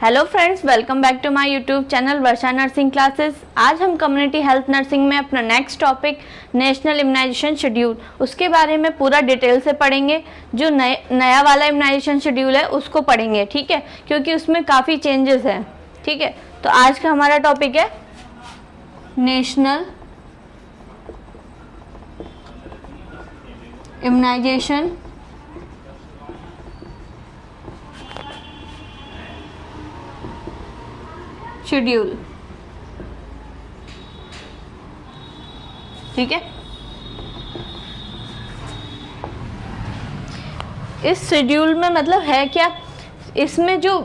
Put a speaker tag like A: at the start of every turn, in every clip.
A: Hello friends, welcome back to my YouTube channel Varsha nursing classes. आज हम community health nursing में अपना next topic national immunisation schedule उसके बारे में पूरा डिटेल से पढ़ेंगे। जो नया वाला इम्यूनाइजेशन शेड्यूल है उसको पढ़ेंगे, ठीक है, क्योंकि उसमें काफ़ी चेंजेस हैं। ठीक है, तो आज का हमारा टॉपिक है नेशनल इम्यूनाइजेशन शेड्यूल। ठीक है, इस शेड्यूल में मतलब है क्या, इसमें जो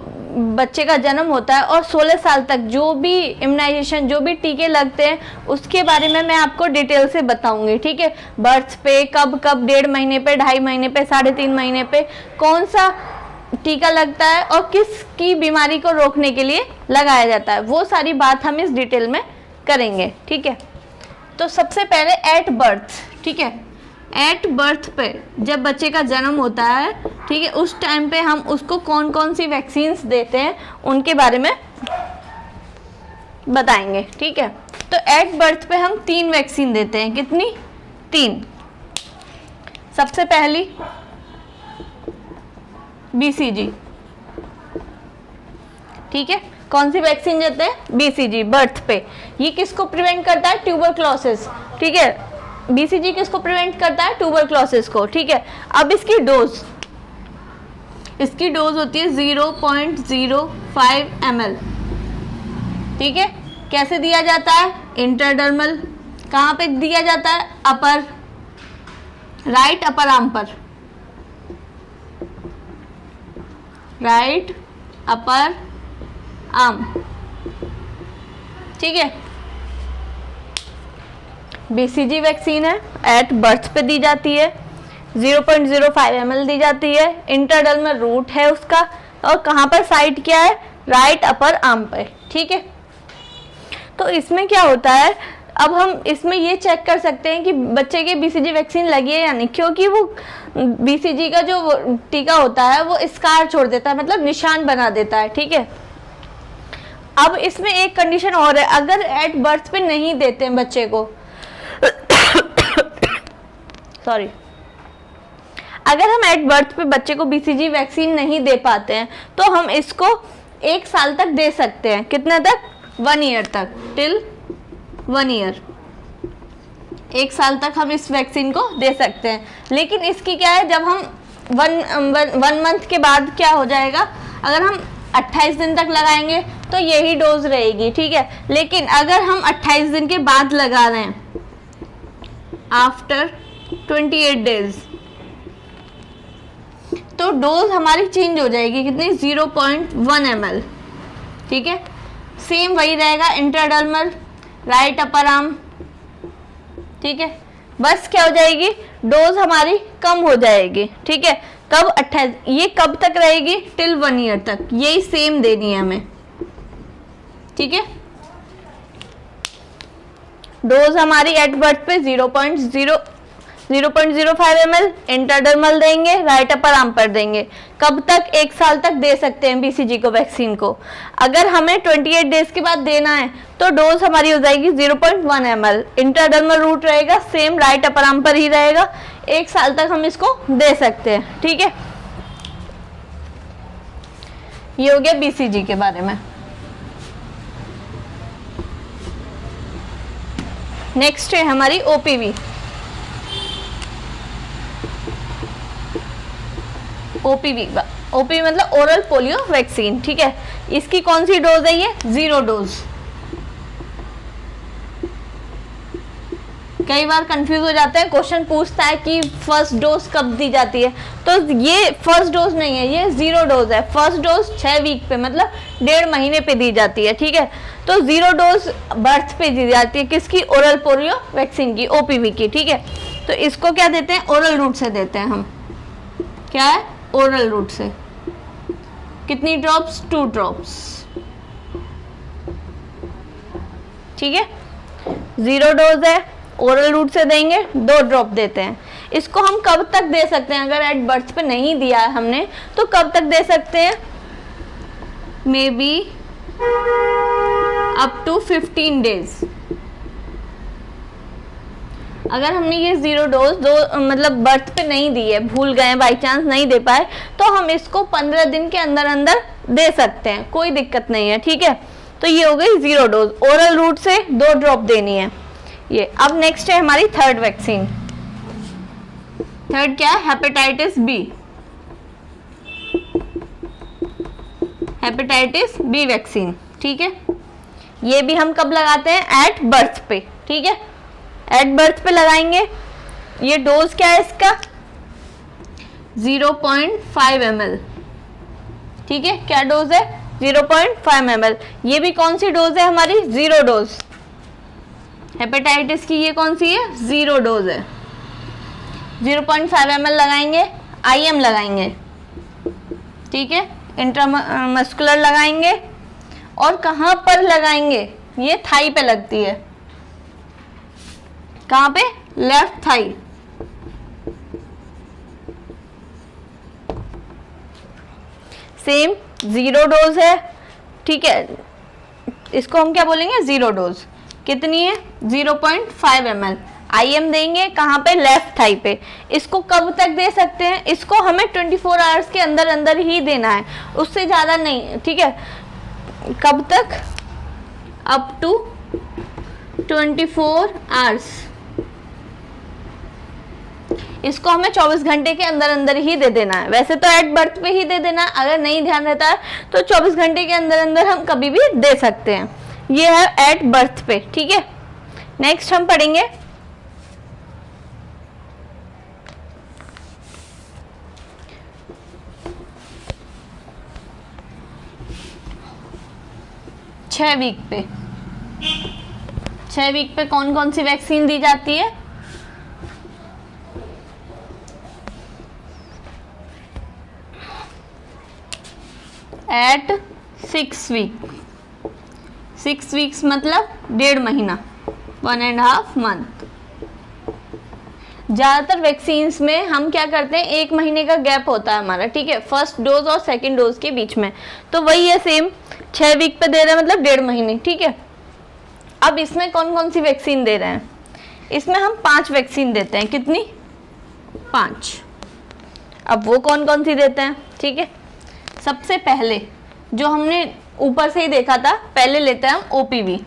A: बच्चे का जन्म होता है और 16 साल तक जो भी इम्यूनाइजेशन, जो भी टीके लगते हैं उसके बारे में मैं आपको डिटेल से बताऊंगी। ठीक है, बर्थ पे कब कब, 1.5 महीने पे, 2.5 महीने पे, 3.5 महीने पे कौन सा टीका लगता है और किसकी बीमारी को रोकने के लिए लगाया जाता है, वो सारी बात हम इस डिटेल में करेंगे। ठीक है, तो सबसे पहले एट बर्थ। ठीक है, एट बर्थ पे जब बच्चे का जन्म होता है, ठीक है, उस टाइम पे हम उसको कौन कौन सी वैक्सीन्स देते हैं उनके बारे में बताएंगे। ठीक है, तो एट बर्थ पे हम 3 वैक्सीन देते हैं। कितनी? 3। सबसे पहली BCG। ठीक है, कौन सी वैक्सीन देते हैं? BCG बर्थ पे। ये किसको प्रिवेंट करता है? ट्यूबरक्लोसिस। ठीक है, BCG किसको प्रिवेंट करता है? ट्यूबरक्लोसिस को। ठीक है, अब इसकी डोज होती है 0.05 ml। ठीक है, कैसे दिया जाता है? इंट्राडर्मल। कहाँ पे दिया जाता है? अपर, राइट अपर आर्म पर, राइट अपर आर्म। ठीक है, BCG वैक्सीन है, एट बर्थ पे दी जाती है, 0.05 ml दी जाती है, इंट्राडर्मल रूट है उसका, और कहाँ पर साइट क्या है? राइट अपर आर्म पे। ठीक है, तो इसमें क्या होता है, अब हम इसमें ये चेक कर सकते हैं कि बच्चे के BCG वैक्सीन लगी है या नहीं, क्योंकि वो BCG का जो टीका होता है वो स्कार छोड़ देता है, मतलब निशान बना देता है। ठीक है, अब इसमें एक कंडीशन और है, अगर एट बर्थ पे नहीं देते हैं बच्चे को सॉरी, अगर हम एट बर्थ पे बच्चे को BCG वैक्सीन नहीं दे पाते हैं तो हम इसको 1 साल तक दे सकते हैं। कितने तक? 1 ईयर तक, टिल 1 ईयर। 1 साल तक हम इस वैक्सीन को दे सकते हैं। लेकिन इसकी क्या है, जब हम 1 मंथ के बाद क्या हो जाएगा, अगर हम 28 दिन तक लगाएंगे तो यही डोज रहेगी। ठीक है, लेकिन अगर हम 28 दिन के बाद लगा रहे हैं, आफ्टर 28 डेज, तो डोज हमारी चेंज हो जाएगी। कितनी? 0.1 ml। ठीक है, सेम वही रहेगा, इंट्राडर्मल, राइट अपर आर्म। ठीक है, बस क्या हो जाएगी, डोज हमारी कम हो जाएगी। ठीक है, कब? 28। ये कब तक रहेगी? टिल 1 ईयर तक, यही सेम देनी है हमें। ठीक है, डोज हमारी एट बर्थ पे 0.05 ml इंट्राडर्मल देंगे, राइट अपर आर्म पर देंगे। कब तक? 1 साल तक दे सकते हैं BCG को वैक्सीन को। अगर हमें 28 डेज के बाद देना है तो डोज हमारी हो जाएगी 0.1 ml, इंट्राडर्मल रूट रहेगा सेम, राइट अपर आर्म पर ही रहेगा। 1 साल तक हम इसको दे सकते हैं। ठीक है, ये हो गया BCG के बारे में। नेक्स्ट है हमारी OPV। OPV मतलब ओरल पोलियो वैक्सीन। ठीक है, इसकी कौन सी डोज है? ये 0 डोज। कई बार कंफ्यूज हो जाते हैं, क्वेश्चन पूछता है कि फर्स्ट डोज कब दी जाती है, तो ये फर्स्ट डोज नहीं है, ये 0 डोज है। फर्स्ट डोज 6 वीक पे, मतलब 1.5 महीने पे दी जाती है। ठीक है, तो 0 डोज बर्थ पे दी जाती है। किसकी? ओरल पोलियो वैक्सीन की, OPV की। ठीक है, तो इसको क्या देते हैं? ओरल रूट से देते हैं हम। क्या है? ओरल रूट से। कितनी ड्रॉप्स? 2 ड्रॉप्स। ठीक है, 0 डोज है, ओरल रूट से देंगे, 2 ड्रॉप देते हैं। इसको हम कब तक दे सकते हैं? अगर एट बर्थ पे नहीं दिया है हमने तो कब तक दे सकते हैं? May be up to 15 days. अगर हमने ये 0 डोज मतलब बर्थ पे नहीं दी है, भूल गए बाई चांस नहीं दे पाए, तो हम इसको 15 दिन के अंदर अंदर दे सकते हैं, कोई दिक्कत नहीं है, ठीक है। तो ये हो गई 0 डोज, ओरल रूट से 2 ड्रॉप देनी है ये। अब नेक्स्ट है हमारी थर्ड वैक्सीन। थर्ड क्या है? Hepatitis B. Hepatitis B vaccine, ठीक है। ये भी हम कब लगाते हैं? एट बर्थ पे, ठीक है, एट बर्थ पे लगाएंगे। ये डोज क्या है इसका? 0.5 ml, ठीक है। क्या डोज है? 0.5 ml। ये भी कौन सी डोज है हमारी? 0 डोज। हेपेटाइटिस की ये कौन सी है? 0 डोज है। 0.5 ml लगाएंगे, IM लगाएंगे, ठीक है, इंट्रामस्कुलर लगाएंगे। और कहाँ पर लगाएंगे? ये थाई पे लगती है। कहाँ पे? Left thigh. सेम 0 डोज है, ठीक है। इसको हम क्या बोलेंगे? 0 डोज। कितनी है? 0.5 ml। IM देंगे कहाँ पे? लेफ्ट थाई पे। इसको कब तक दे सकते हैं? इसको हमें 24 आवर्स के अंदर अंदर ही देना है, उससे ज़्यादा नहीं, ठीक है। कब तक? Up to 24 hours. इसको हमें 24 घंटे के अंदर अंदर ही दे देना है। वैसे तो एट बर्थ पे ही दे देना है, अगर नहीं ध्यान रहता है तो 24 घंटे के अंदर अंदर हम कभी भी दे सकते हैं। ये है एट बर्थ पे, ठीक है। नेक्स्ट हम पढ़ेंगे छह वीक पे। 6 वीक पे कौन कौन सी वैक्सीन दी जाती है? Eight 6 week. 6 वीक्स मतलब 1.5 महीना, 1.5 मंथ। ज़्यादातर वैक्सीन्स में हम क्या करते हैं? 1 महीने का गैप होता है हमारा, ठीक है, फर्स्ट डोज और सेकंड डोज के बीच में। तो वही है सेम, 6 वीक पे दे रहे हैं मतलब 1.5 महीने, ठीक है। अब इसमें कौन कौन सी वैक्सीन दे रहे हैं? इसमें हम 5 वैक्सीन देते हैं। कितनी? 5। अब वो कौन कौन सी देते हैं, ठीक है। सबसे पहले जो हमने ऊपर से ही देखा था, पहले लेते हैं हम OPV।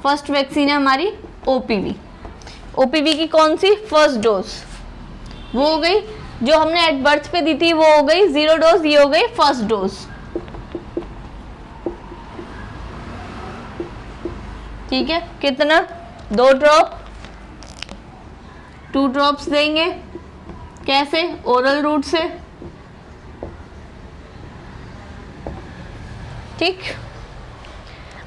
A: फर्स्ट वैक्सीन है हमारी OPV। OPV की कौन सी? फर्स्ट डोज, वो हो गई। जो हमने एट बर्थ पे दी थी वो हो गई 0 डोज, ये हो गई फर्स्ट डोज, ठीक है। कितना? 2 ड्रॉप, 2 ड्रॉप्स देंगे। कैसे? ओरल रूट से, ठीक।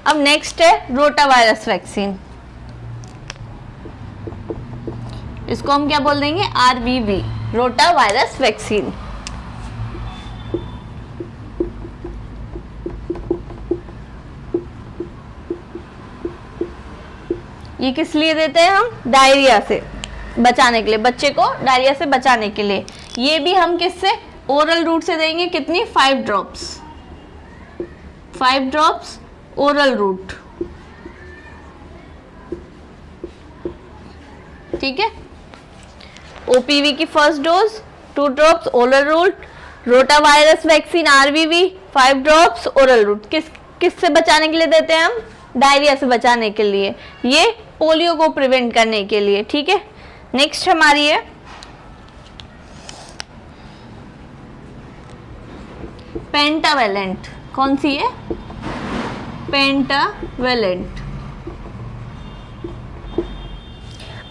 A: अब नेक्स्ट है रोटा वायरस वैक्सीन। इसको हम क्या बोल देंगे? RVV, rota virus vaccine. ये किस लिए देते हैं हम? डायरिया से बचाने के लिए, बच्चे को डायरिया से बचाने के लिए। ये भी हम किससे? ओरल रूट से देंगे। कितनी? 5 ड्रॉप्स, 5 ड्रॉप्स ओरल रूट, ठीक है। OPV की first dose 2 drops oral route, rota virus vaccine RVV 5 drops oral route. किस से बचाने के लिए देते हैं हम? डायरिया से बचाने के लिए, ये पोलियो को प्रिवेंट करने के लिए, ठीक है। नेक्स्ट हमारी है पेंटावेलेंट। कौन सी है? पेंटावेलेंट।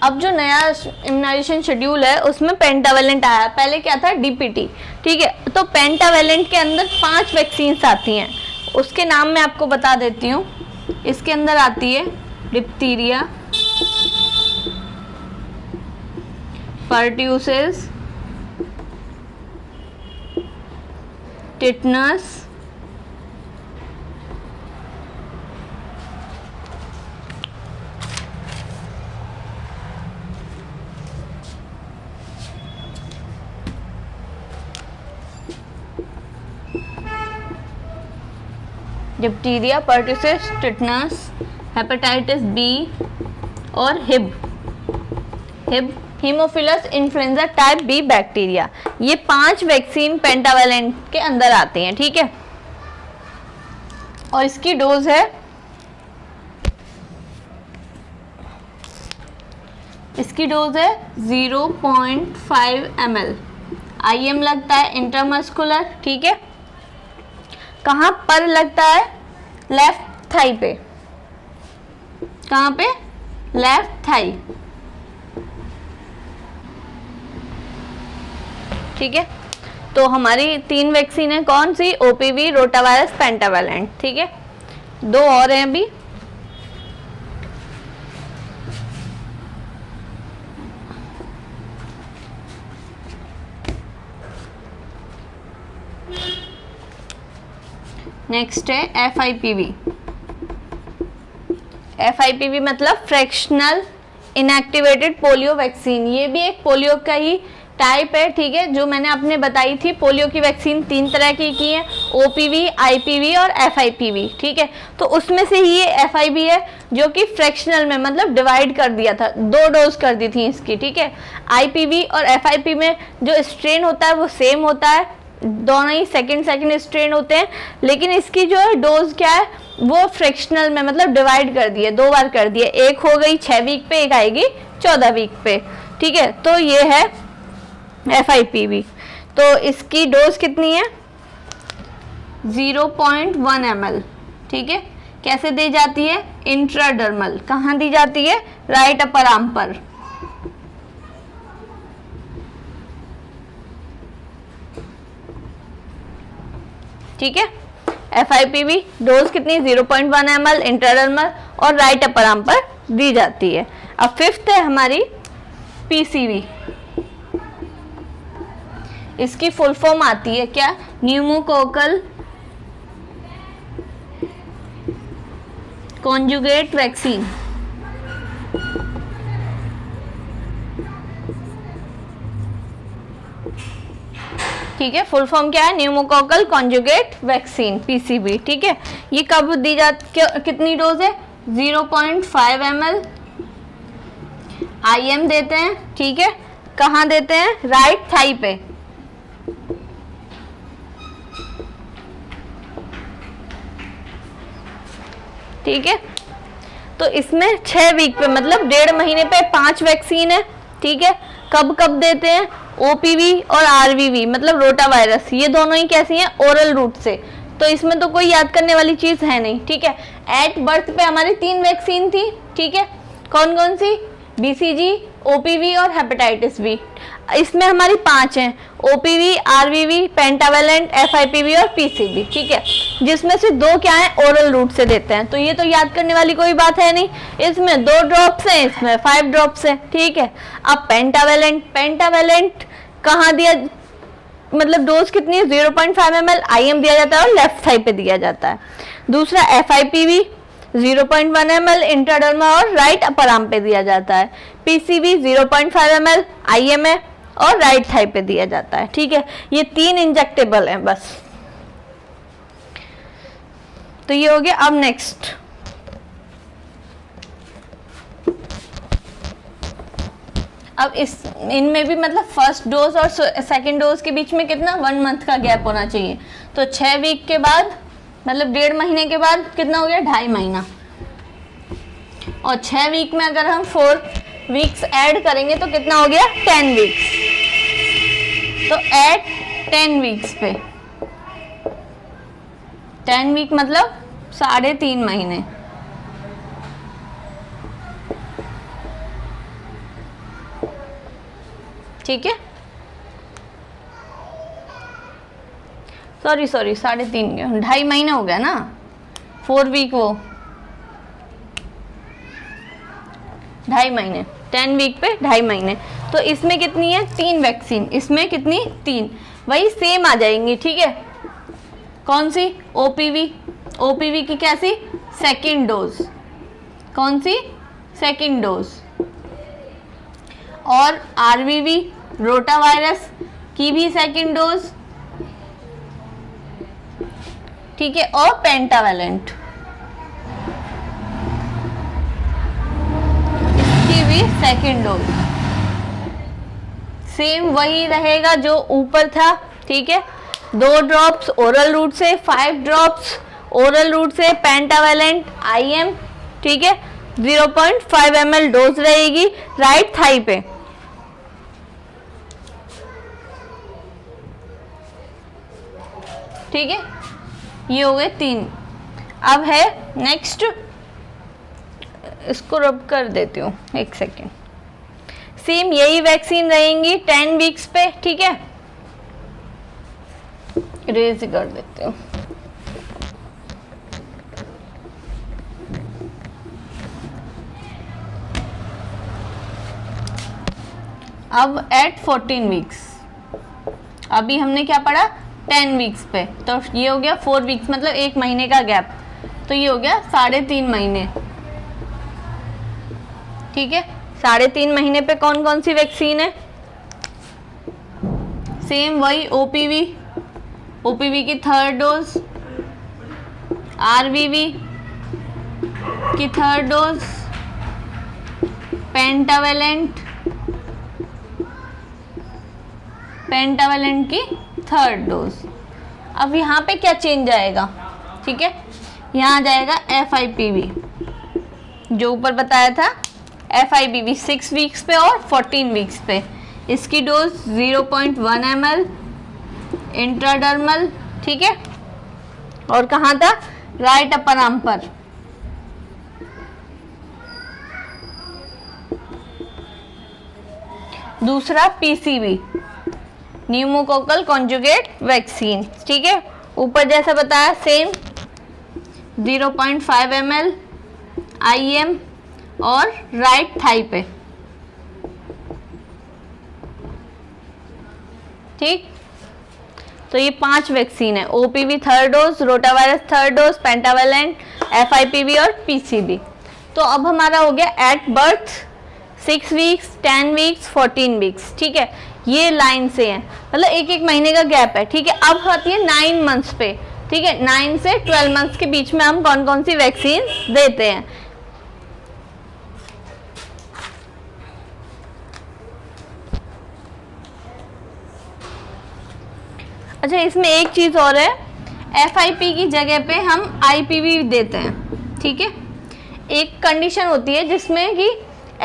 A: अब जो नया इम्यूनाइजेशन शेड्यूल है उसमें पेंटावेलेंट आया, पहले क्या था? DPT, ठीक है। तो पेंटावेलेंट के अंदर 5 वैक्सीन्स आती हैं, उसके नाम मैं आपको बता देती हूँ। इसके अंदर आती है diphtheria, pertussis, tetanus, diphtheria, pertussis, tetanus, hepatitis B और Hib haemophilus influenza type B bacteria. ये 5 वैक्सीन पेंटावेलेंट के अंदर आते हैं, ठीक है। और इसकी डोज है, इसकी डोज है 0.5 ml। IM लगता है इंट्रामस्कुलर, ठीक है। कहाँ पर लगता है? लेफ्ट थाई पे। कहाँ पे? लेफ्ट थाई, ठीक है। तो हमारी 3 वैक्सीन है, कौन सी? OPV, रोटावायरस, पेंटावेलेंट, ठीक है। 2 और हैं अभी। नेक्स्ट है FIPV। FIPV मतलब फ्रैक्शनल इनएक्टिवेटेड पोलियो वैक्सीन। ये भी एक पोलियो का ही टाइप है, ठीक है। जो मैंने आपने बताई थी, पोलियो की वैक्सीन 3 तरह की है, OPV, IPV और FIPV, ठीक है। तो उसमें से ही ये FIV है, जो कि फ्रैक्शनल में मतलब डिवाइड कर दिया था, 2 डोज कर दी थी इसकी, ठीक है। IPV और FIP में जो स्ट्रेन होता है वो सेम होता है, दोनों ही सेकंड स्ट्रेन होते हैं, लेकिन इसकी जो है डोज क्या है, वो फ्रैक्शनल में मतलब डिवाइड कर दिए, 2 बार कर दिए। एक हो गई 6 वीक पे, एक आएगी 14 वीक पे, ठीक है। तो ये है FIPV। तो इसकी डोज कितनी है? 0.1 ml, ठीक है। कैसे दी जाती है? इंट्राडर्मल। कहाँ दी जाती है? राइट अपर आर्म पर, ठीक है। FIPV डोज कितनी? 0.1 ml इंट्राडर्मल और राइट अपर आर्म पर दी जाती है। अब 5th है हमारी PCV। इसकी फुल फॉर्म आती है क्या? न्यूमोकोकल कॉन्जुगेट वैक्सीन, ठीक है। फुल फॉर्म क्या है? न्यूमोकोकल कॉन्जुगेट वैक्सीन, PCV, ठीक है। ये कब दी जाती, कितनी डोज है? 0.5 ml। IM देते हैं, ठीक है। कहाँ देते हैं? राइट थाई पे, ठीक है। तो इसमें 6 वीक पे मतलब 1.5 महीने पे 5 वैक्सीन है, ठीक है। कब कब देते हैं? OPV और RVV मतलब रोटा वायरस, ये दोनों ही कैसी हैं? ओरल रूट से। तो इसमें तो कोई याद करने वाली चीज है नहीं, ठीक है। एट बर्थ पे हमारी 3 वैक्सीन थी, ठीक है। कौन कौन सी? BCG, OPV और हेपेटाइटिस बी। इसमें हमारी 5 हैं, OPV, RVV, पेंटावेलेंट, FIPV और PCV, ठीक है। जिसमें से 2 क्या है? ओरल रूट से देते हैं, तो ये तो याद करने वाली कोई बात है नहीं। इसमें 2 ड्रॉप्स हैं, इसमें 5 ड्रॉप्स हैं, ठीक है। अब पेंटावेलेंट कहाँ दिया, मतलब डोज कितनी है? 0.5 ml। IM दिया जाता है और लेफ्ट थाई पे दिया जाता है। दूसरा FIPV 0.1 ml इंट्राडर्मा और राइट अपर आर्म पे दिया जाता है। PCV 0.5 ml IM है और राइट थाई पे दिया जाता है, ठीक है। ये 3 इंजेक्टेबल हैं बस। तो ये हो गया। अब नेक्स्ट अब इनमें भी मतलब फर्स्ट डोज और सेकंड डोज के बीच में कितना? 1 मंथ का गैप होना चाहिए। तो 6 वीक के बाद मतलब 1.5 महीने के बाद कितना हो गया? 2.5 महीना। और 6 वीक में अगर हम 4 वीक्स ऐड करेंगे तो कितना हो गया? 10 वीक्स। तो एट 10 वीक्स पे 10 वीक मतलब 3.5 महीने, ठीक है। सॉरी 3.5 2.5 महीने हो गया ना, 4 वीक वो 2.5 महीने, 10 वीक पे 2.5 महीने। तो इसमें कितनी है? 3 वैक्सीन। इसमें कितनी? 3। वही सेम आ जाएंगी, ठीक है। कौन सी? ओपीवी की कैसी? Second dose. कौन सी? Second dose. और आरवीवी रोटा वायरस की भी सेकंड डोज, ठीक है, और पेंटावेलेंट, इसकी भी सेकेंड डोज। सेम वही रहेगा जो ऊपर था, ठीक है, 2 ड्रॉप्स ओरल रूट से, 5 ड्रॉप्स ओरल रूट से पेंटावेलेंट IM, ठीक है, 0.5 ml डोज रहेगी राइट थाई पे। ठीक है, ये हो गए 3। अब है नेक्स्ट, इसको रब कर देती हूँ 1 सेकेंड। सेम यही वैक्सीन रहेंगी 10 वीक्स पे, ठीक है, इरेज कर देती हूँ। अब एट 14 वीक्स, अभी हमने क्या पढ़ा 10 वीक्स पे, तो ये हो गया 4 वीक्स, मतलब 1 महीने का गैप, तो ये हो गया 3.5 महीने। ठीक है, 3.5 महीने पे कौन कौन सी वैक्सीन है? सेम वही ओपीवी की 3rd डोज, आरवीवी की 3rd डोज, पेंटावेलेंट की 3rd डोज। अब यहाँ पे क्या चेंज आएगा? ठीक है, यहाँ आ जाएगा FIPV, जो ऊपर बताया था FIPV 6 वीक्स पे और 14 वीक्स पे। इसकी डोज 0.1 ml इंट्राडर्मल, ठीक है, और कहाँ था? राइट अपर आर्म पर। दूसरा PCV न्यूमोकोकल कॉन्जुगेट वैक्सीन, ठीक है, ऊपर जैसा बताया सेम 0.5 ml IM और राइट थाई पे। ठीक, तो ये 5 वैक्सीन है, OPV 3rd dose, rotavirus 3rd dose, pentavalent, FIPV और PCV। तो अब हमारा हो गया at birth 6 weeks, 10 weeks, 14 weeks. ठीक है, ये लाइन से है, मतलब 1 महीने का गैप है। ठीक है, अब आती है 9 मंथ्स पे। ठीक है, 9 से 12 मंथ्स के बीच में हम कौन कौन सी वैक्सीन देते हैं। अच्छा, इसमें एक चीज और है, FIP की जगह पे हम IPV देते हैं। ठीक है, एक कंडीशन होती है जिसमें कि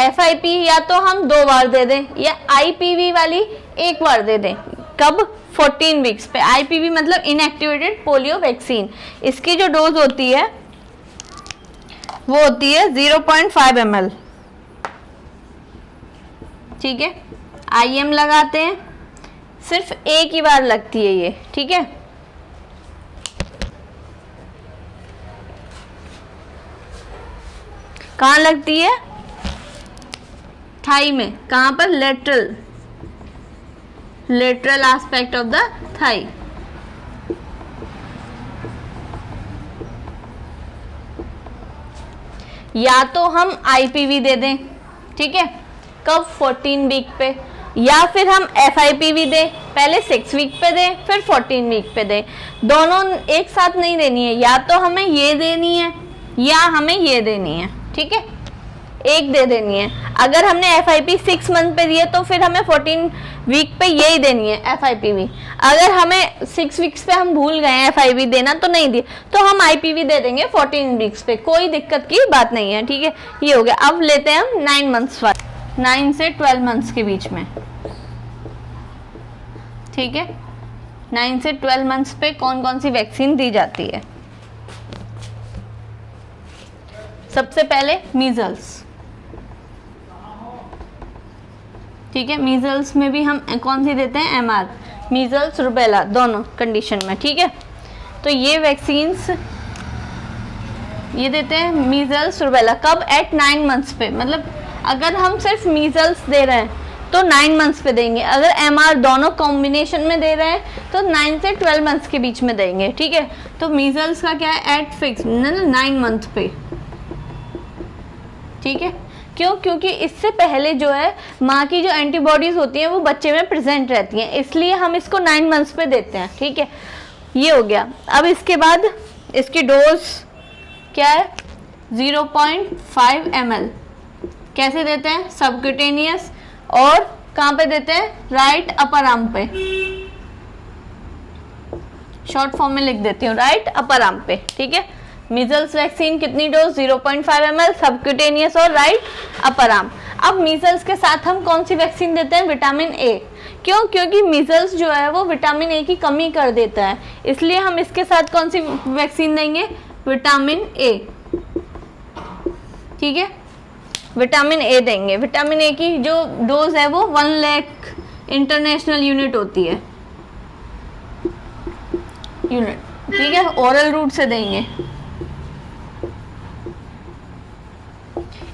A: FIP या तो हम 2 बार दे दें या IPV वाली 1 बार दे दें। कब? 14 वीक्स पे। IPV मतलब इनएक्टिवेटेड पोलियो वैक्सीन। इसकी जो डोज होती है वो होती है 0.5 ml। ठीक है, IM लगाते हैं, सिर्फ 1 ही बार लगती है ये। ठीक है, कहाँ लगती है? थाई में। कहाँ पर? Lateral aspect of the thigh. या तो हम IPV दे दें, ठीक है, कब? 14 वीक पे, या फिर हम FIPV दें, पहले 6 वीक पे दें फिर 14 वीक पे दें। दोनों एक साथ नहीं देनी है, या तो हमें ये देनी है या हमें ये देनी है। ठीक है, एक दे देनी है। अगर हमने FIP 6 मंथ पे दिए तो फिर हमें 14 वीक पे यही देनी है FIPV। अगर हमें 6 वीक्स पे हम भूल गए FIV देना तो नहीं दिए, तो हम IPV दे देंगे 14 वीक्स पे, कोई दिक्कत की बात नहीं है। ठीक है, ये हो गया। अब लेते हैं हम 9 मंथ्स वाले, 9 से 12 मंथ्स के बीच में। ठीक है, 9 से 12 मंथ्स पे कौन कौन सी वैक्सीन दी जाती है? सबसे पहले मीजल्स। ठीक है, मीजल्स में भी हम कौन सी देते हैं? MR, मीजल्स रुबेला दोनों कंडीशन में। ठीक है, तो ये वैक्सीन्स ये देते हैं मीजल्स रुबेला। कब? एट 9 मंथ्स पे। मतलब अगर हम सिर्फ मीजल्स दे रहे हैं तो 9 मंथ्स पे देंगे, अगर MR दोनों कॉम्बिनेशन में दे रहे हैं तो 9 से 12 मंथ्स के बीच में देंगे। ठीक है, तो मीजल्स का क्या है? एट फिक्स 9 मंथ पे। ठीक है, क्यों? क्योंकि इससे पहले जो है माँ की जो एंटीबॉडीज होती हैं वो बच्चे में प्रेजेंट रहती हैं, इसलिए हम इसको 9 मंथ्स पे देते हैं। ठीक है, ये हो गया। अब इसके बाद इसकी डोज क्या है 0.5 ml। कैसे देते हैं? सबक्यूटेनियस। और कहाँ पे देते हैं? राइट अपर आर्म पे। शॉर्ट फॉर्म में लिख देती हूँ, राइट अपर आर्म पे, ठीक है। मीजल्स वैक्सीन कितनी डोज? 0.5 ml, सबक्यूटेनियस और राइट अपर आर्म। अब मीजल्स के साथ हम कौन सी वैक्सीन देते हैं? Vitamin A. क्यों? क्योंकि मीजल्स जो है वो विटामिन ए की कमी कर देता है, इसलिए हम इसके साथ कौन सी वैक्सीन देंगे? विटामिन ए, ठीक है, विटामिन ए देंगे। विटामिन ए की जो डोज है वो 1 लाख इंटरनेशनल यूनिट होती है, यूनिट, ठीक है। ओरल रूट से देंगे।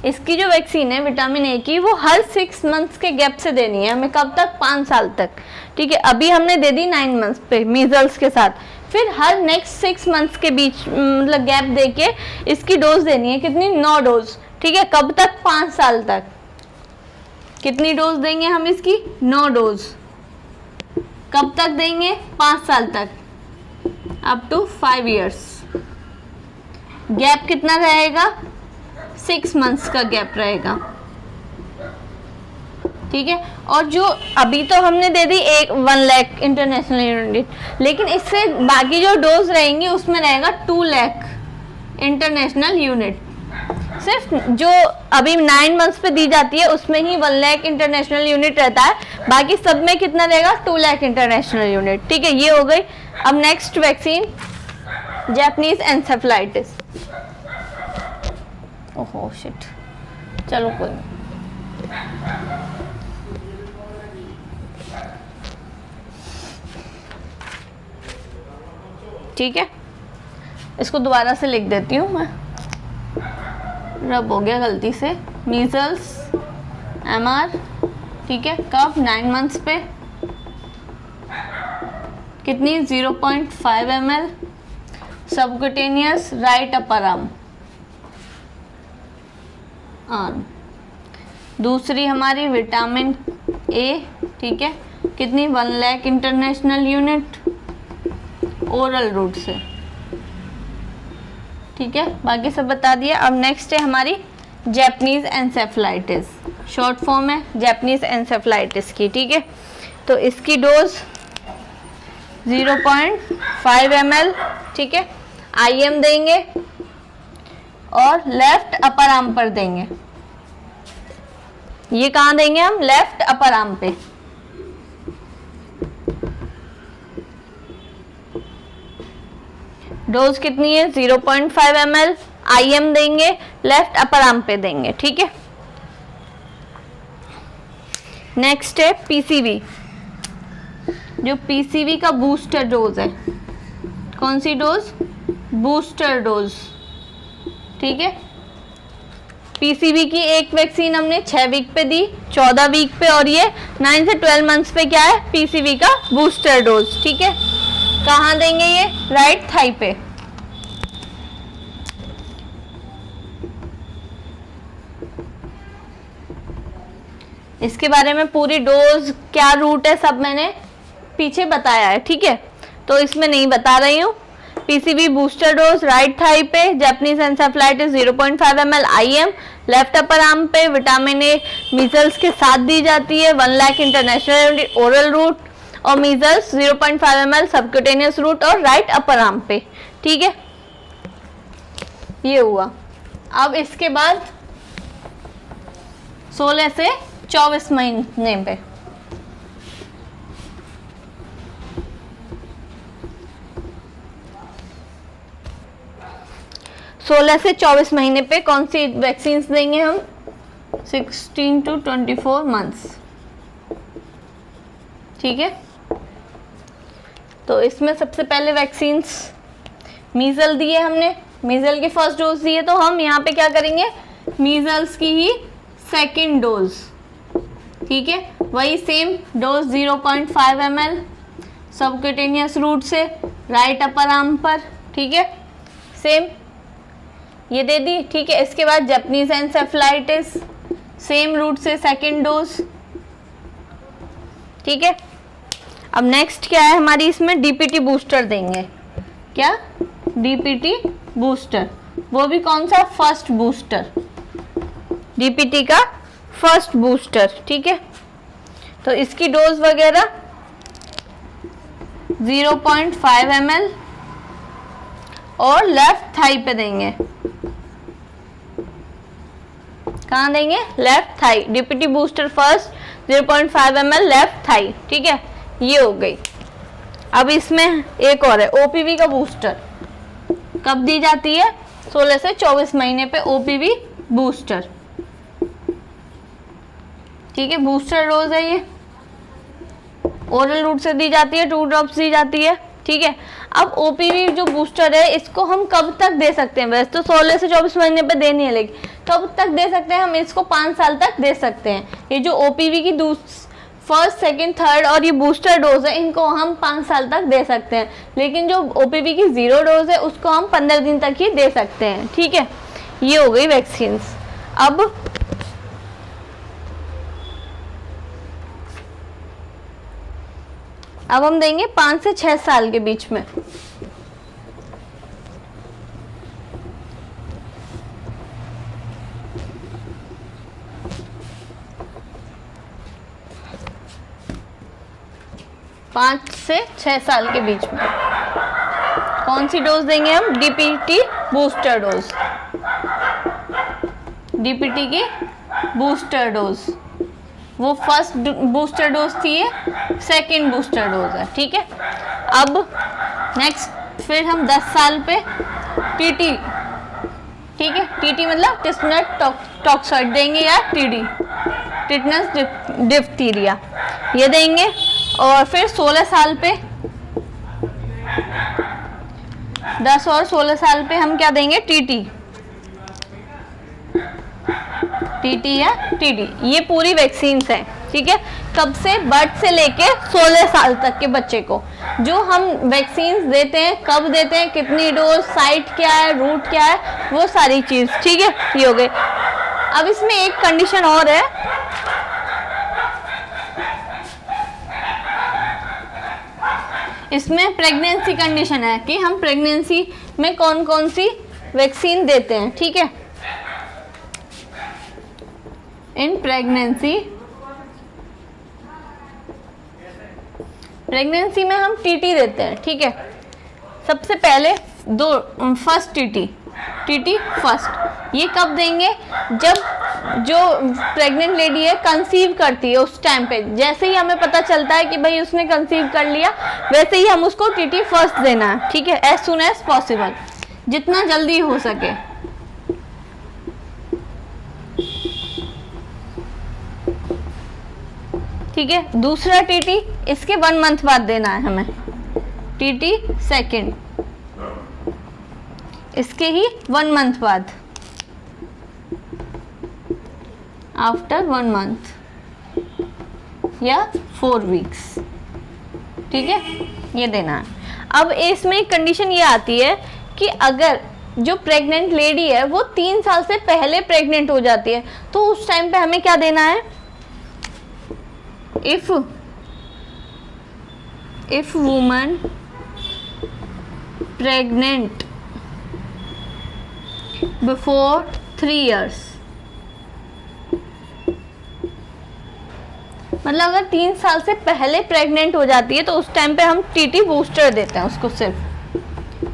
A: इसकी जो वैक्सीन है विटामिन ए की वो हर 6 मंथ्स के गैप से देनी है हमें। कब तक? 5 साल तक, ठीक है। अभी हमने दे दी 9 मंथ्स पे मीजल्स के साथ, फिर हर नेक्स्ट 6 मंथ्स के बीच मतलब गैप देके इसकी डोज देनी है। कितनी? 9 डोज, ठीक है। कब तक? 5 साल तक। कितनी डोज देंगे हम इसकी? 9 डोज। कब तक देंगे? 5 साल तक, अप टू 5 इयर्स। गैप कितना रहेगा? 6 मंथ्स का गैप रहेगा, ठीक है। और जो अभी तो हमने दे दी 1 लाख इंटरनेशनल यूनिट, लेकिन इससे बाकी जो डोज रहेंगी उसमें रहेगा 2 लाख इंटरनेशनल यूनिट। सिर्फ जो अभी 9 मंथ्स पे दी जाती है उसमें ही 1 लाख इंटरनेशनल यूनिट रहता है, बाकी सब में कितना रहेगा? 2 लाख इंटरनेशनल यूनिट, ठीक है। ये हो गई। अब नेक्स्ट वैक्सीन जापानीज एन्सेफेलाइटिस। ओहो शिट, चलो कोई नहीं। ठीक है, इसको दोबारा से लिख देती हूँ मैं, रब हो गया गलती से। मीजल्स MR, ठीक है। कब? 9 मंथ्स पे। कितनी? 0.5 ml, subcutaneous, right upper arm. दूसरी हमारी विटामिन ए, ठीक है। कितनी? 1 lakh international unit, oral route से, ठीक है। बाकी सब बता दिया। अब नेक्स्ट है हमारी जापानीज एन्सेफेलाइटिस, शॉर्ट फॉर्म है जापानीज एन्सेफेलाइटिस की, ठीक है। तो इसकी डोज 0.5 ml, ठीक है। IM देंगे और लेफ्ट अपर आर्म पर देंगे। ये कहाँ देंगे हम? लेफ्ट अपर आर्म पे। डोज कितनी है? 0.5 ml, IM देंगे, लेफ्ट अपर आर्म पे देंगे, ठीक है। नेक्स्ट है PCV, जो PCV का बूस्टर डोज है। कौन सी डोज? बूस्टर डोज, ठीक है। PCV की एक वैक्सीन हमने 6 वीक पे दी, 14 वीक पे, और ये 9 से 12 मंथ्स पे क्या है? PCV का बूस्टर डोज, ठीक है। कहाँ देंगे ये? राइट थाई पे। इसके बारे में पूरी डोज क्या रूट है सब मैंने पीछे बताया है, ठीक है, तो इसमें नहीं बता रही हूँ। PCV booster dose right thigh पे, Japanese encephalitis 0.5 ml IM, left upper arm पे। विटामिन ए मीजल्स के साथ दी जाती है, 1 लाख इंटरनेशनल ओरल रूट, और मीजल्स 0.5 ml सबक्यूटेनियस रूट और राइट अपर आर्म पे, ठीक है। ये हुआ। अब इसके बाद 16 से 24 महीने पे कौन सी वैक्सीन देंगे हम? 16 to 24 मंथ्स, ठीक है। तो इसमें सबसे पहले वैक्सीन्स मीजल दिए हमने, मीजल की फर्स्ट डोज दी है, तो हम यहाँ पे क्या करेंगे? मीजल्स की ही सेकेंड डोज, ठीक है। वही same dose 0.5 ml subcutaneous route से राइट अपर आर्म पर, ठीक है, सेम ये दे दी, ठीक है। इसके बाद जापानीज एन्सेफेलाइटिस सेम रूट से सेकेंड डोज, ठीक है। अब नेक्स्ट क्या है हमारी, इसमें डीपीटी बूस्टर देंगे। क्या? डीपीटी बूस्टर, वो भी कौन सा? फर्स्ट बूस्टर, डीपीटी का फर्स्ट बूस्टर। ठीक है, तो इसकी डोज वगैरह 0.5 ml और लेफ्ट थाई पे देंगे। कहाँ देंगे? Left thigh. DPT booster first 0.5 ml left thigh. ठीक है, ये हो गई। अब इसमें एक और है, ओपीवी का बूस्टर। कब दी जाती है? 16 से 24 महीने पे ओपीवी बूस्टर। ठीक है, बूस्टर डोज है ये, ओरल रूट से दी जाती है, 2 ड्रॉप्स दी जाती है। ठीक है, अब ओपीवी जो बूस्टर है इसको हम कब तक दे सकते हैं? वैसे तो 16 से 24 महीने पे देनी है, लेकिन कब तक दे सकते हैं? हम इसको 5 साल तक दे सकते हैं। ये जो ओपीवी की फर्स्ट, सेकंड, थर्ड और ये बूस्टर डोज है, इनको हम 5 साल तक दे सकते हैं, लेकिन जो ओपीवी की 0 डोज है उसको हम 15 दिन तक ही दे सकते हैं। ठीक है, ये हो गई वैक्सीन। अब हम देंगे 5 से 6 साल के बीच में। पाँच से 6 साल के बीच में कौन सी डोज देंगे हम? DPT booster dose. डीपीटी की बूस्टर डोज, वो फर्स्ट बूस्टर डोज थी, ये सेकेंड बूस्टर डोज है। ठीक है, अब नेक्स्ट फिर हम 10 साल पे टीटी। ठीक है, टीटी मतलब टिस्मस टॉक्साइड देंगे, या टीडी, टिटनस डिप्थीरिया, ये देंगे। और फिर 16 साल पे 10 और 16 साल पे हम क्या देंगे? टीटी, टीटी या टीडी। ये पूरी वैक्सीन्स हैं। ठीक है, कब से? बर्थ से लेके 16 साल तक के बच्चे को जो हम वैक्सीन्स देते हैं, कब देते हैं, कितनी डोज, साइट क्या है, रूट क्या है, वो सारी चीज। ठीक है, ये हो गए। अब इसमें एक कंडीशन और है, इसमें प्रेगनेंसी कंडीशन है कि हम प्रेगनेंसी में कौन कौन सी वैक्सीन देते हैं। ठीक है, इन प्रेगनेंसी में हम टीटी देते हैं। ठीक है, सबसे पहले फर्स्ट टीटी फर्स्ट। ये कब देंगे? जब जो प्रेग्नेंट लेडी है कंसीव करती है, उस टाइम पे जैसे ही हमें पता चलता है कि भाई उसने कंसीव कर लिया, वैसे ही हम उसको टीटी फर्स्ट देना है। ठीक है, एज सुन एज पॉसिबल, जितना जल्दी हो सके। ठीक है, दूसरा टीटी इसके 1 मंथ बाद देना है हमें। टीटी सेकेंड इसके ही 1 मंथ बाद, आफ्टर 1 मंथ या 4 वीक्स। ठीक है, ये देना है। अब इसमें कंडीशन ये आती है कि अगर जो प्रेग्नेंट लेडी है वो 3 साल से पहले प्रेग्नेंट हो जाती है, तो उस टाइम पे हमें क्या देना है? if woman pregnant before 3 years, मतलब अगर 3 साल से पहले प्रेग्नेंट हो जाती है तो उस टाइम पे हम टीटी बूस्टर देते हैं उसको, सिर्फ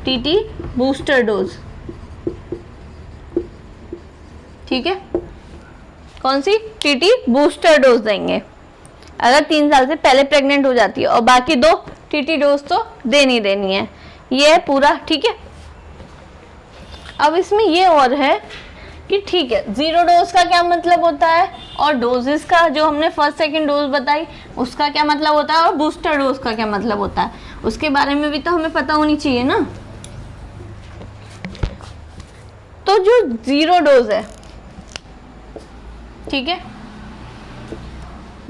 A: टीटी बूस्टर डोज। ठीक है, कौन सी? टीटी बूस्टर डोज देंगे अगर 3 साल से पहले प्रेग्नेंट हो जाती है, और बाकी 2 टीटी डोज तो देनी है। ये है पूरा। ठीक है, अब इसमें ये और है कि ठीक है, 0 डोज का क्या मतलब होता है, और डोजेस का जो हमने फर्स्ट सेकंड डोज बताई उसका क्या मतलब होता है, और बूस्टर डोज का क्या मतलब होता है, उसके बारे में भी तो हमें पता होनी चाहिए ना। तो जो 0 डोज है, ठीक है,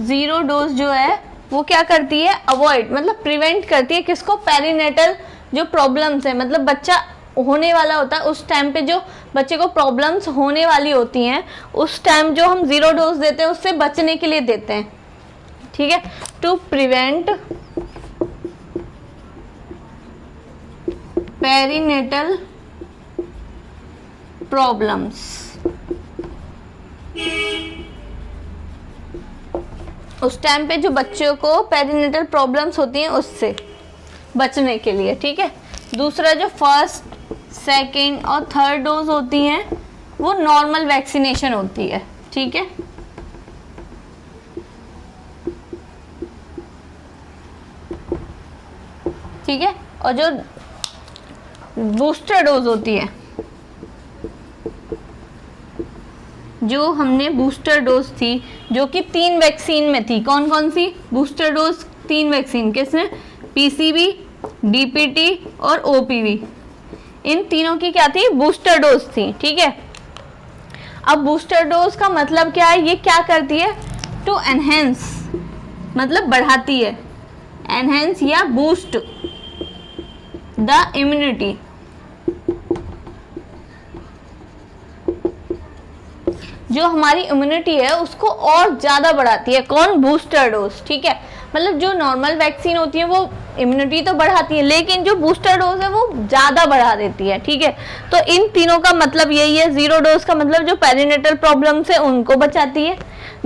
A: 0 डोज जो है वो क्या करती है? अवॉइड, मतलब प्रिवेंट करती है किसको? पेरीनेटल जो प्रॉब्लम्स है, मतलब बच्चा होने वाला होता है उस टाइम पे जो बच्चे को प्रॉब्लम्स होने वाली होती हैं, उस टाइम जो हम 0 डोज देते हैं उससे बचने के लिए देते हैं। ठीक है, टू प्रिवेंट पेरीनेटल प्रॉब्लम्स। उस टाइम पे जो बच्चों को पेरीनेटल प्रॉब्लम्स होती हैं उससे बचने के लिए, ठीक है। दूसरा जो फर्स्ट, सेकंड और थर्ड डोज होती हैं वो नॉर्मल वैक्सीनेशन होती है, ठीक है। ठीक है, और जो बूस्टर डोज होती है, जो हमने बूस्टर डोज थी जो कि 3 वैक्सीन में थी, कौन कौन सी बूस्टर डोज? 3 वैक्सीन, किसमें? पीसीवी, डीपीटी और ओपीवी। इन तीनों की क्या थी? बूस्टर डोज थी, ठीक है। अब बूस्टर डोज का मतलब क्या है? ये क्या करती है? टू एनहेंस, मतलब बढ़ाती है, एनहेंस या बूस्ट द इम्यूनिटी। जो हमारी इम्यूनिटी है उसको और ज्यादा बढ़ाती है। कौन? बूस्टर डोज, ठीक है। मतलब जो नॉर्मल वैक्सीन होती है वो इम्यूनिटी तो बढ़ाती है, लेकिन जो बूस्टर डोज है वो ज्यादा बढ़ा देती है, ठीक है। तो इन तीनों का मतलब यही है। 0 डोज का मतलब जो पेरीनेटल प्रॉब्लम से उनको बचाती है,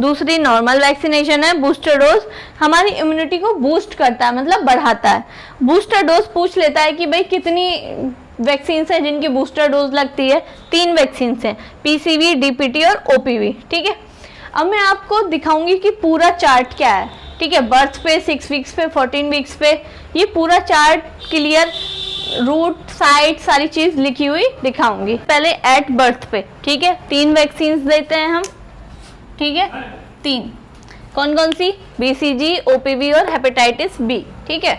A: दूसरी नॉर्मल वैक्सीनेशन है, बूस्टर डोज हमारी इम्यूनिटी को बूस्ट करता है, मतलब बढ़ाता है। बूस्टर डोज पूछ लेता है कि भाई कितनी वैक्सीन है जिनकी बूस्टर डोज लगती है? 3 वैक्सीन हैं, पीसीवी, डीपीटी और ओपीवी, ठीक है। अब मैं आपको दिखाऊंगी कि पूरा चार्ट क्या है, ठीक है। बर्थ पे, 6 वीक्स पे, 14 वीक्स पे, ये पूरा चार्ट क्लियर, रूट, साइट, सारी चीज लिखी हुई दिखाऊंगी। पहले एट बर्थ पे, ठीक है, 3 वैक्सीन देते हैं हम, ठीक है। 3 कौन कौन सी? बीसीजी, ओपीवी और हेपेटाइटिस बी, ठीक है।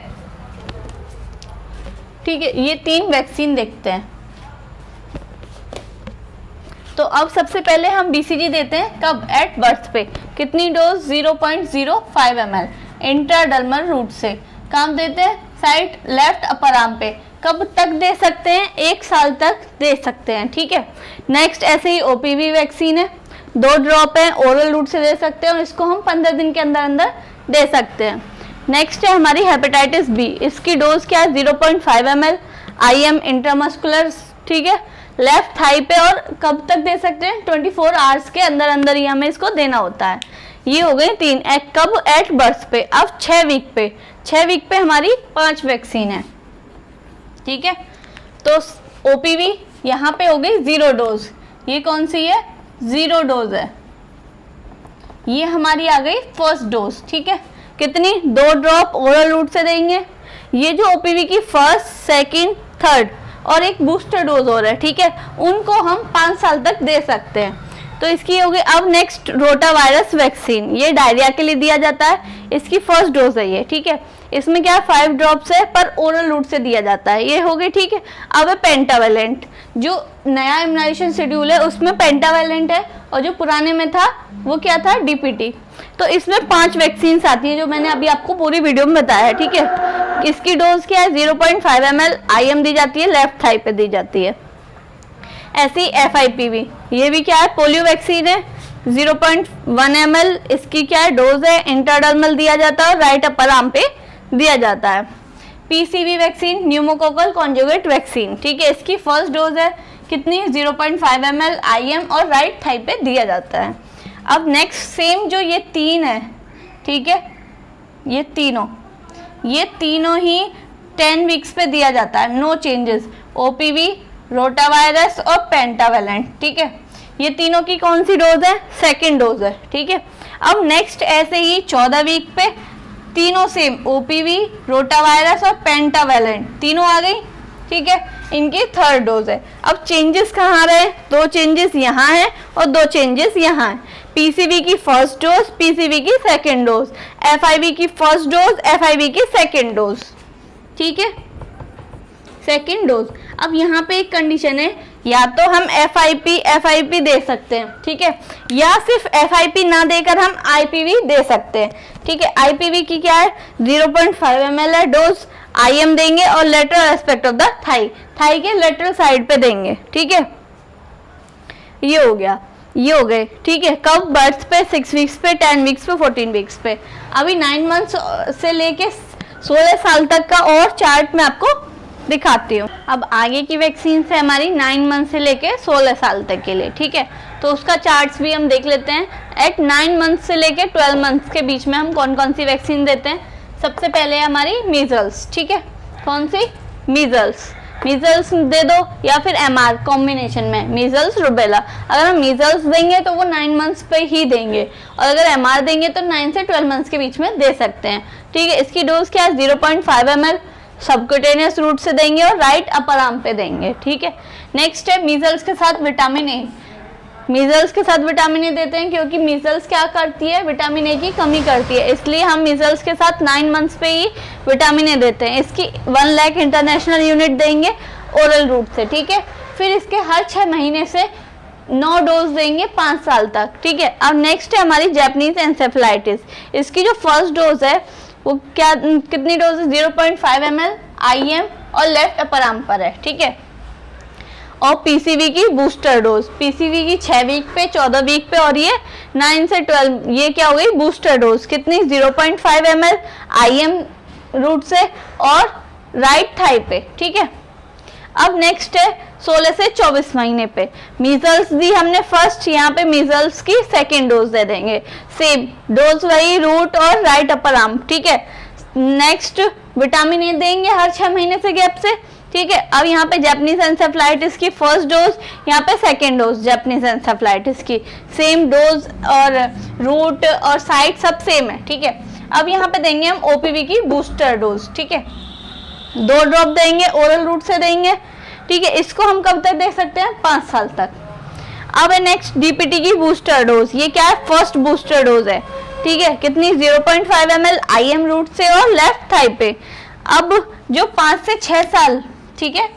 A: ठीक है, ये 3 वैक्सीन देखते हैं। तो अब सबसे पहले हम बीसीजी देते हैं, कब? एट बर्थ पे। कितनी डोज? 0.05 ml इंट्राडर्मल रूट से। काम देते हैं साइड लेफ्ट अपर आर्म पे। कब तक दे सकते हैं? 1 साल तक दे सकते हैं, ठीक है। नेक्स्ट ऐसे ही ओपीवी वैक्सीन है, 2 ड्रॉप है, ओरल रूट से दे सकते हैं और इसको हम 15 दिन के अंदर अंदर दे सकते हैं। नेक्स्ट है हमारी हेपेटाइटिस बी, इसकी डोज क्या है? 0.5 ml IM इंट्रामस्कुलर, ठीक है, लेफ्ट थाई पे। और कब तक दे सकते हैं? 24 आवर्स के अंदर अंदर ही हमें इसको देना होता है। ये हो गए 3। कब? एट बर्थ पे। अब 6 वीक पे, 6 वीक पे हमारी 5 वैक्सीन है, ठीक है। तो ओपीवी यहाँ पे हो गई 0 डोज, ये कौन सी है? 0 डोज है। ये हमारी आ गई फर्स्ट डोज, ठीक है। कितनी? 2 ड्रॉप ओरल रूट से देंगे। ये जो ओपीवी की फर्स्ट, सेकंड, थर्ड और एक बूस्टर डोज हो रहा है, ठीक है, उनको हम 5 साल तक दे सकते हैं। तो इसकी हो गई। अब नेक्स्ट रोटा वायरस वैक्सीन, ये डायरिया के लिए दिया जाता है, इसकी फर्स्ट डोज है ये, ठीक है। इसमें क्या 5 ड्रॉप्स है पर ओरल रूट से दिया जाता है, ये हो गई, ठीक है। अब है पेंटावेलेंट, जो नया इम्यूनाइजेशन शेड्यूल है उसमें पेंटावेलेंट है और जो पुराने में था वो क्या था? डीपीटी। तो इसमें 5 वैक्सीन आती है जो मैंने अभी आपको पूरी वीडियो में बताया है, ठीक है। इसकी डोज क्या है? 0.5 ml IM दी जाती है, लेफ्ट थाई पे दी जाती है। ऐसी FIPV, ये भी क्या है? पोलियो वैक्सीन है, 0.1 ml इसकी क्या है? डोज है, इंट्राडर्मल दिया जाता है और राइट अपर आर्म पे दिया जाता है। PCV vaccine, pneumococcal conjugate vaccine, ठीक है, इसकी फर्स्ट डोज है कितनी? 0.5 ml IM और राइट थाई पे दिया जाता है। अब नेक्स्ट सेम जो ये 3 है, ठीक है, ये तीनों ही 10 वीक्स पे दिया जाता है, नो चेंजेस। ओपीवी, रोटावायरस और पेंटावेलेंट, ठीक है। ये तीनों की कौन सी डोज है? सेकंड डोज है, ठीक है। अब नेक्स्ट ऐसे ही 14 वीक पे तीनों सेम, ओपीवी, रोटावायरस और पेंटावेलेंट तीनों आ गई, ठीक है, इनकी थर्ड डोज है। अब चेंजेस कहाँ रहे? 2 चेंजेस यहाँ है और 2 चेंजेस यहाँ है। पीसीवी की फर्स्ट डोज, पीसीवी की सेकेंड डोज, एफआईवी की फर्स्ट डोज, एफआईवी की सेकेंड डोज, ठीक है, सेकेंड डोज। अब यहाँ पे एक कंडीशन है, या तो हम एफआईपी दे सकते हैं, ठीक है, या सिर्फ एफआईपी ना देकर हम आईपीवी दे सकते हैं, ठीक है। आईपीवी की क्या है? 0.5 ml है डोज, आईएम देंगे और lateral aspect of the thigh के लेटरल साइड पे देंगे, ठीक है। ये हो गया, ये हो गए, ठीक है। कब? बर्थ पे, 6 वीक्स पे, 10 वीक्स पे, 14 वीक्स पे। अभी 9 मंथ्स से लेके 16 साल तक का और चार्ट मैं आपको दिखाती हूँ। अब आगे की वैक्सीन है हमारी 9 मंथ से लेके 16 साल तक के लिए, ठीक है। तो उसका चार्ट्स भी हम देख लेते हैं। एट 9 मंथ से लेके 12 मंथ के बीच में हम कौन कौन सी वैक्सीन देते हैं। सबसे पहले हमारी मीजल्स, ठीक है। कौन सी? मीजल्स। मीजल्स दे दो या फिर MR कॉम्बिनेशन में, मीजल्स रूबेला। अगर हम मीजल्स देंगे तो वो 9 मंथ्स पे ही देंगे, और अगर MR देंगे तो 9 से 12 मंथ्स के बीच में दे सकते हैं, ठीक है। इसकी डोज क्या है? 0.5 ml सबक्यूटेनियस रूट से देंगे और राइट अपर आर्म पे देंगे, ठीक है। नेक्स्ट है मीजल्स के साथ विटामिन ए। मीजल्स के साथ विटामिन ए देते हैं क्योंकि मीजल्स क्या करती है? विटामिन ए की कमी करती है, इसलिए हम मीजल्स के साथ 9 मंथ्स पे ही विटामिन ए देते हैं। इसकी 1 लाख इंटरनेशनल यूनिट देंगे ओरल रूट से, ठीक है। फिर इसके हर 6 महीने से 9 डोज देंगे 5 साल तक, ठीक है। अब नेक्स्ट है हमारी जापानीज एंसेफेलाइटिस। इसकी जो फर्स्ट डोज है वो क्या, कितनी डोज है? 0.5 ml IM और लेफ्ट अपर आर्म पर है, ठीक है। और PCV की बूस्टर डोज, PCV की 6 वीक पे, 14 वीक पे, और ये 9 से 12, ये क्या हो गई? Booster dose. कितनी? 0.5 ml IM रूट से और राइट थाई पे, ठीक है। अब नेक्स्ट है 16 से 24 महीने पे। मीजल्स दी हमने फर्स्ट, यहाँ पे मीजल्स की सेकेंड डोज दे देंगे, सेम डोज वही, रूट और राइट अपर आर्म, ठीक है। नेक्स्ट विटामिन ए देंगे हर 6 महीने से गैप से, ठीक है। अब यहाँ पे जापानीज एंसेफेलाइटिस की फर्स्ट डोज, यहाँ पे सेकेंड डोज जापानीज एंसेफेलाइटिस की, सेम डोज और रूट और साइट सब सेम है, ठीक है। अब यहाँ पे देंगे हम OPV की बूस्टर डोज, ठीक है। 2 ड्रॉप देंगे, ओरल रूट से देंगे, ठीक है। इसको हम कब तक दे सकते हैं? 5 साल तक। अब है नेक्स्ट DPT की बूस्टर डोज। ये क्या है? फर्स्ट बूस्टर डोज है, ठीक है। कितनी? 0.5 ml IM रूट से और लेफ्ट थाई पे। अब जो 5 से 6 साल, ठीक है,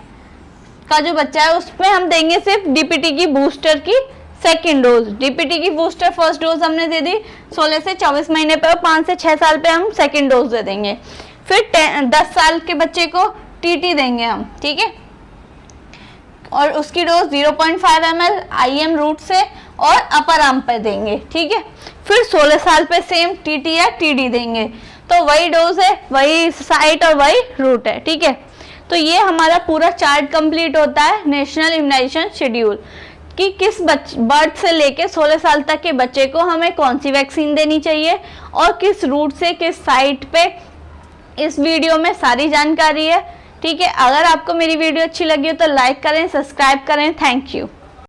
A: का जो बच्चा है उसमें हम देंगे सिर्फ DPT की बूस्टर की सेकेंड डोज। DPT की बूस्टर फर्स्ट डोज हमने दे दी 16 से 24 महीने पे, और 5 से 6 साल पे हम सेकेंड डोज दे देंगे। फिर 10 साल के बच्चे को TT देंगे हम, ठीक है, और उसकी डोज 0.5 ml IM रूट से और अपर आर्म पे देंगे, ठीक है। फिर 16 साल पे सेम TT या TD देंगे, तो वही डोज है, वही साइट और वही रूट है, ठीक है। तो ये हमारा पूरा चार्ट कंप्लीट होता है नेशनल इम्यूनाइजेशन शेड्यूल कि किस बर्थ से लेके 16 साल तक के बच्चे को हमें कौन सी वैक्सीन देनी चाहिए और किस रूट से किस साइट पे। इस वीडियो में सारी जानकारी है, ठीक है। अगर आपको मेरी वीडियो अच्छी लगी हो तो लाइक करें, सब्सक्राइब करें। Thank you.